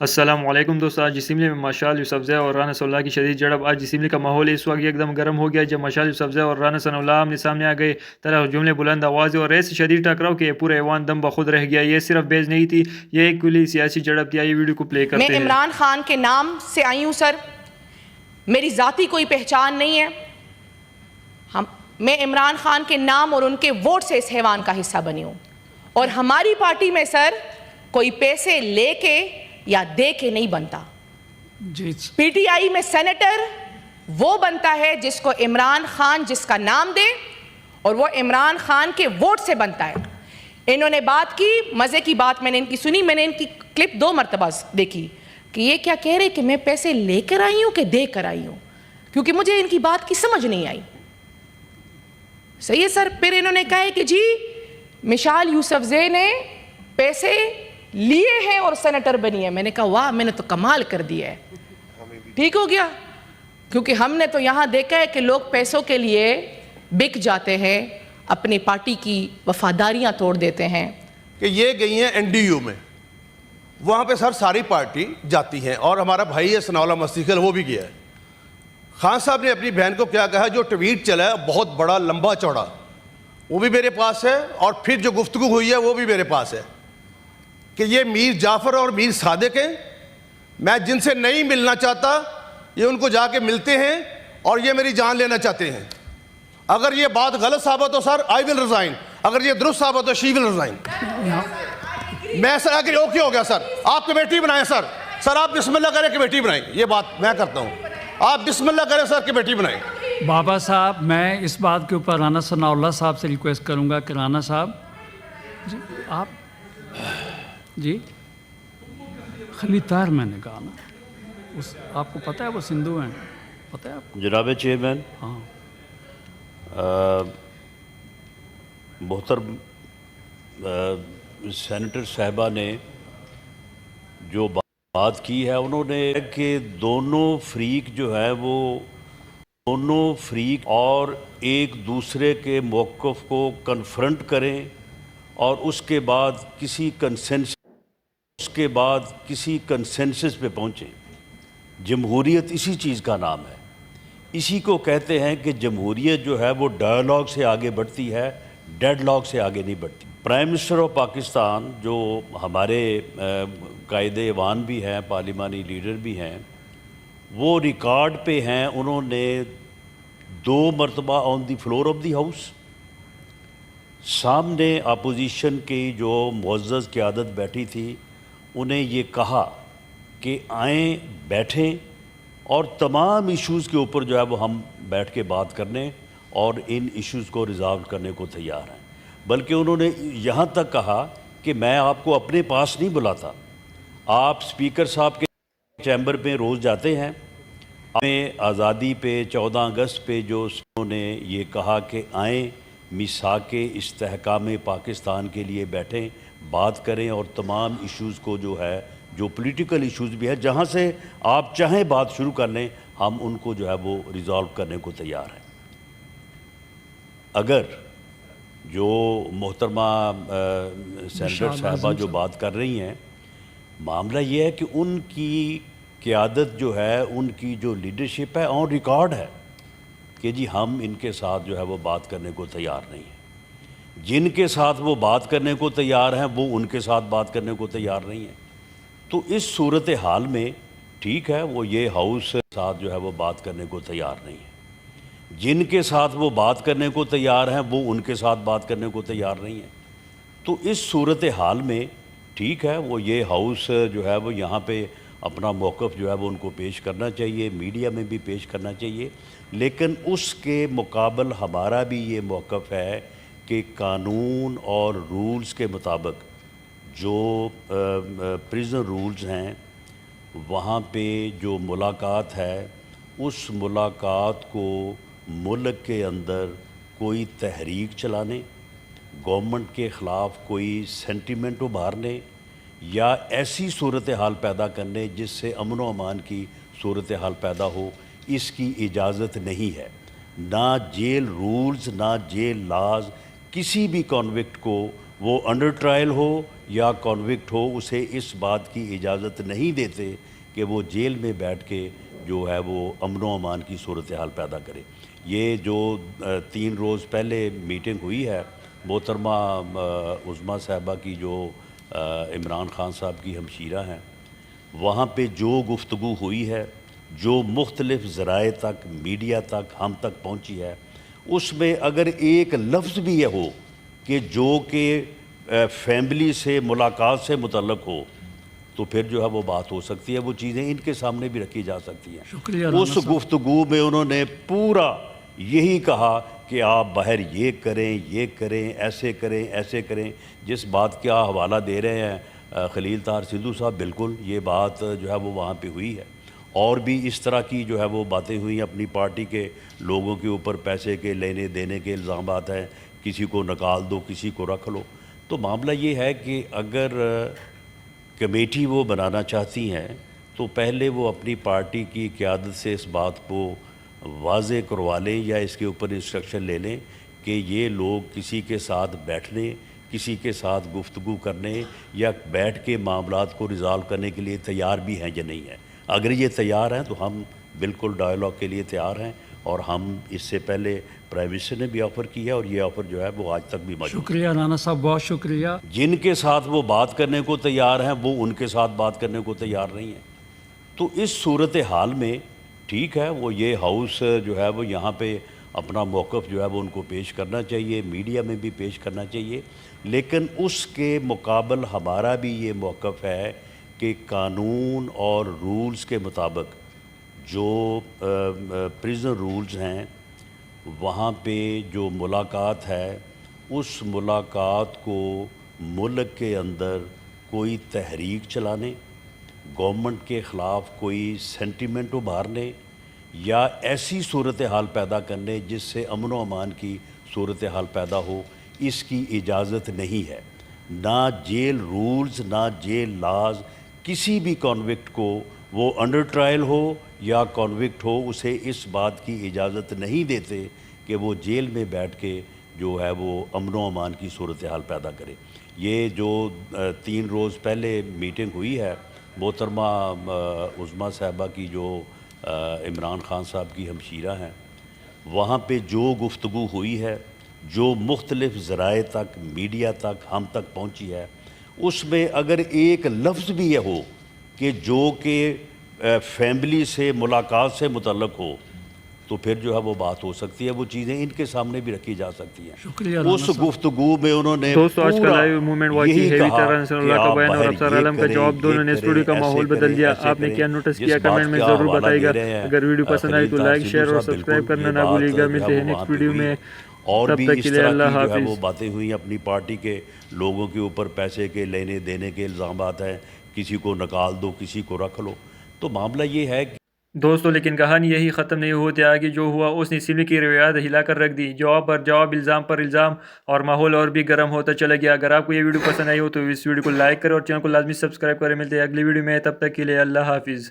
السلام علیکم دوستو. آج اسمبلی میں مشال یوسفزئی اور رانا ثناء اللہ کی شدید جھڑپ. آج اسمبلی کا ماحول اس وقت ایک دم گرم ہو گیا جب مشال یوسفزئی اور رانا ثناء اللہ آمنے سامنے آ گئے. طرح جملے بلند آوازیں اور ایسی شدید ٹکراؤ کہ پورا ایوان دم بخود رہ گیا. یہ صرف بحث نہیں تھی, یہ ایک کلی سیاسی جھڑپ تھی. یہ ویڈیو کو پلے کرتے ہیں. میں عمران خان کے نام سے آئی ہوں سر, میری ذاتی کوئی پہچان نہیں ہے. میں عمران خان کے نام اور ان کے ووٹ سے اس حیوان کا حصہ بنی ہوں. اور ہماری پارٹی میں سر کوئی پیسے لے کے یا دے کے نہیں بنتا. پی ٹی آئی میں سینیٹر وہ بنتا ہے جس کو عمران خان جس کا نام دے, اور وہ عمران خان کے ووٹ سے بنتا ہے. انہوں نے بات کی, مزے کی بات میں نے ان کی سنی, میں نے ان کی کلپ 2 مرتبہ دیکھی کہ یہ کیا کہہ رہے کہ میں پیسے لے کر آئی ہوں کہ دے کر آئی ہوں, کیونکہ مجھے ان کی بات کی سمجھ نہیں آئی. صحیح ہے سر. پھر انہوں نے کہا ہے کہ جی مشال یوسفزئی نے پیسے لیے ہیں اور سینیٹر بنی ہے. میں نے کہا واہ, میں نے تو کمال کر دیا ہے. ٹھیک ہو گیا, کیونکہ ہم نے تو یہاں دیکھا ہے کہ لوگ پیسوں کے لیے بک جاتے ہیں, اپنی پارٹی کی وفاداریاں توڑ دیتے ہیں. کہ یہ گئی ہیں این ڈی یو میں, وہاں پہ سر ساری پارٹی جاتی ہیں, اور ہمارا بھائی ہے ثناء اللہ مستیقل وہ بھی گیا ہے. خان صاحب نے اپنی بہن کو کیا کہا, جو ٹویٹ چلا ہے بہت بڑا لمبا چوڑا, وہ بھی میرے پاس ہے, اور پھر جو گفتگو ہوئی ہے وہ بھی میرے پاس ہے, کہ یہ میر جعفر اور میر صادق ہیں. میں جن سے نہیں ملنا چاہتا یہ ان کو جا کے ملتے ہیں, اور یہ میری جان لینا چاہتے ہیں. اگر یہ بات غلط ثابت ہو سر آئی ول ریزائن, اگر یہ درست ثابت ہو شی ول ریزائن. میں سر آگے اوکے ہو گیا سر, آپ کمیٹی بنائیں سر. سر آپ بسم اللہ کریں کمیٹی بنائیں, یہ بات میں کرتا ہوں, آپ بسم اللہ کریں سر کمیٹی بنائیں. بابا صاحب, میں اس بات کے اوپر رانا ثناء اللہ صاحب سے ریکویسٹ کروں گا کہ رانا صاحب جی آپ جی خلی طاہر میں نے کہا نا, آپ کو پتہ ہے وہ سندھو ہیں, پتہ ہے آپ کو؟ جناب چیئرمین, ہاں محترم سینیٹر صاحبہ نے جو بات کی ہے, انہوں نے کہ دونوں فریق جو ہے وہ دونوں فریق اور ایک دوسرے کے موقف کو کنفرنٹ کریں, اور اس کے بعد کسی کنسنسس پہ پہنچیں. جمہوریت اسی چیز کا نام ہے, اسی کو کہتے ہیں کہ جمہوریت جو ہے وہ ڈائیلاگ سے آگے بڑھتی ہے, ڈیڈ لاگ سے آگے نہیں بڑھتی. پرائم منسٹر آف پاکستان جو ہمارے قائد ایوان بھی ہیں, پارلیمانی لیڈر بھی ہیں, وہ ریکارڈ پہ ہیں. انہوں نے 2 مرتبہ آن دی فلور آف دی ہاؤس سامنے اپوزیشن کی جو معزز قیادت بیٹھی تھی, انہیں یہ کہا کہ آئیں بیٹھیں اور تمام ایشوز کے اوپر جو ہے وہ ہم بیٹھ کے بات کرنے اور ان ایشوز کو ریزالو کرنے کو تیار ہیں. بلکہ انہوں نے یہاں تک کہا کہ میں آپ کو اپنے پاس نہیں بلاتا, آپ اسپیکر صاحب کے چیمبر پہ روز جاتے ہیں. ہمیں آزادی پہ 14 اگست پہ جو انہوں نے یہ کہا کہ آئیں میثاق استحکام پاکستان کے لیے بیٹھیں, بات کریں, اور تمام ایشوز کو جو ہے جو پولیٹیکل ایشوز بھی ہے جہاں سے آپ چاہیں بات شروع کر لیں, ہم ان کو جو ہے وہ ریزالو کرنے کو تیار ہیں. اگر جو محترمہ سینیٹر صاحبہ جو بات کر رہی ہیں, معاملہ یہ ہے کہ ان کی قیادت جو ہے, ان کی جو لیڈرشپ ہے آن ریکارڈ ہے کہ جی ہم ان کے ساتھ جو ہے وہ بات کرنے کو تیار نہیں ہیں. جن کے ساتھ وہ بات کرنے کو تیار ہیں وہ ان کے ساتھ بات کرنے کو تیار نہیں ہیں. تو اس صورتحال میں ٹھیک ہے, وہ یہ ہاؤس کے ساتھ جو ہے وہ بات کرنے کو تیار نہیں ہے. جن کے ساتھ وہ بات کرنے کو تیار ہیں وہ ان کے ساتھ بات کرنے کو تیار نہیں ہیں. تو اس صورتحال میں ٹھیک ہے, وہ یہ ہاؤس جو ہے وہ یہاں پہ اپنا موقف جو ہے وہ ان کو پیش کرنا چاہیے, میڈیا میں بھی پیش کرنا چاہیے, لیکن اس کے مقابل ہمارا بھی یہ موقف ہے کہ قانون اور رولز کے مطابق جو پریزن رولز ہیں وہاں پہ جو ملاقات ہے, اس ملاقات کو ملک کے اندر کوئی تحریک چلانے, گورنمنٹ کے خلاف کوئی سینٹیمنٹ ابھارنے یا ایسی صورتحال پیدا کرنے جس سے امن و امان کی صورتحال پیدا ہو, اس کی اجازت نہیں ہے. نہ جیل رولز نہ جیل لاز کسی بھی کانوکٹ کو وہ انڈر ٹرائل ہو یا کانوکٹ ہو اسے اس بات کی اجازت نہیں دیتے کہ وہ جیل میں بیٹھ کے جو ہے وہ امن و امان کی صورتحال پیدا کرے۔ یہ جو 3 روز پہلے میٹنگ ہوئی ہے محترمہ عظمیٰ صاحبہ کی جو عمران خان صاحب کی ہمشیرہ ہیں، وہاں پہ جو گفتگو ہوئی ہے، جو مختلف ذرائع تک میڈیا تک ہم تک پہنچی ہے، اس میں اگر ایک لفظ بھی یہ ہو کہ جو کہ فیملی سے ملاقات سے متعلق ہو تو پھر جو ہے وہ بات ہو سکتی ہے، وہ چیزیں ان کے سامنے بھی رکھی جا سکتی ہیں۔ شکریہ اس گفتگو میں انہوں نے پورا یہی کہا کہ آپ باہر یہ کریں، ایسے کریں، جس بات کا حوالہ دے رہے ہیں خلیل طاہر سندھو صاحب، بالکل یہ بات جو ہے وہ وہاں پہ ہوئی ہے۔ اور بھی اس طرح کی جو ہے وہ باتیں ہوئی، اپنی پارٹی کے لوگوں کے اوپر پیسے کے لینے دینے کے الزامات ہیں، کسی کو نکال دو، کسی کو رکھ لو۔ تو معاملہ یہ ہے کہ اگر کمیٹی وہ بنانا چاہتی ہیں تو پہلے وہ اپنی پارٹی کی قیادت سے اس بات کو واضح کروا لیں یا اس کے اوپر انسٹرکشن لے لیں کہ یہ لوگ کسی کے ساتھ بیٹھنے، کسی کے ساتھ گفتگو کرنے یا بیٹھ کے معاملات کو ریزالو کرنے کے لیے تیار بھی ہیں یا نہیں ہیں۔ اگر یہ تیار ہیں تو ہم بالکل ڈائیلاگ کے لیے تیار ہیں، اور ہم اس سے پہلے پرائم منسٹر نے بھی آفر کیا اور یہ آفر جو ہے وہ آج تک بھی موجود ہے۔ شکریہ رانا صاحب، بہت شکریہ۔ جن کے ساتھ وہ بات کرنے کو تیار ہیں وہ ان کے ساتھ بات کرنے کو تیار نہیں ہیں۔ تو اس صورتحال میں ٹھیک ہے، وہ یہ ہاؤس جو ہے وہ یہاں پہ اپنا موقف جو ہے وہ ان کو پیش کرنا چاہیے، میڈیا میں بھی پیش کرنا چاہیے، لیکن اس کے مقابل ہمارا بھی یہ موقف ہے کہ قانون اور رولز کے مطابق جو پریزن رولز ہیں وہاں پہ جو ملاقات ہے، اس ملاقات کو ملک کے اندر کوئی تحریک چلانے، گورنمنٹ کے خلاف کوئی سینٹیمنٹ ابھارنے یا ایسی صورتحال پیدا کرنے جس سے امن و امان کی صورتحال پیدا ہو، اس کی اجازت نہیں ہے۔ نہ جیل رولز، نہ جیل لاز کسی بھی کانوکٹ کو، وہ انڈر ٹرائل ہو یا کانوکٹ ہو، اسے اس بات کی اجازت نہیں دیتے کہ وہ جیل میں بیٹھ کے جو ہے وہ امن و امان کی صورتحال پیدا کرے۔ یہ جو 3 روز پہلے میٹنگ ہوئی ہے محترمہ عظمیٰ صاحبہ کی جو عمران خان صاحب کی ہمشیرہ ہیں، وہاں پہ جو گفتگو ہوئی ہے، جو مختلف ذرائع تک میڈیا تک ہم تک پہنچی ہے، اس میں اگر ایک لفظ بھی یہ ہو کہ جو کہ فیملی سے ملاقات سے متعلق ہو تو پھر جو ہے وہ بات ہو سکتی ہے، وہ چیزیں ان کے سامنے بھی رکھی جا سکتی ہیں۔ شکریہ اس گفتگو میں انہوں نے دوستو آج کا پورا لائیو موومنٹ واقعی یہی ہیوی کہا طرح سے کہ اللہ کا آپ بیان اور باہر افسر یہ عالم کا کریں، جواب دونوں نے یہ اسٹوڈیو کا کریں، ماحول ایسے بدل دیا۔ کریں، آپ نے ایسے کیا کریں، نوٹس جس کیا بات کمنٹ میں کا ضرور حوالہ بتائے گا۔ دے رہے ہیں اگر ویڈیو پسند آئی تو خلیل لائک طاہر شیئر اور سندھو صاحب، سبسکرائب بالکل کرنا یہ نہ بات بھولیے گا۔ جو ہے ملتے ہیں وہ نیکسٹ وہاں پہ ویڈیو ہوئی میں، اور تب بھی تک اس کے لیے طرح اللہ کی جو ہے وہ حافظ۔ باتیں ہوئیں اپنی پارٹی کے لوگوں کے اوپر پیسے کے لینے دینے کے الزامات ہیں، کسی کو نکال دو، کسی کو رکھ لو۔ تو معاملہ یہ ہے کہ دوستو لیکن کہانی یہی ختم نہیں ہوتی، آگے جو ہوا اس نے اسمبلی کی روایات ہلا کر رکھ دی، جواب پر جواب، الزام پر الزام، اور ماحول اور بھی گرم ہوتا چلا گیا۔ اگر آپ کو یہ ویڈیو پسند آئی ہو تو اس ویڈیو کو لائک کریں اور چینل کو لازمی سبسکرائب کریں۔ ملتے ہیں اگلی ویڈیو میں، تب تک کے لیے اللہ حافظ۔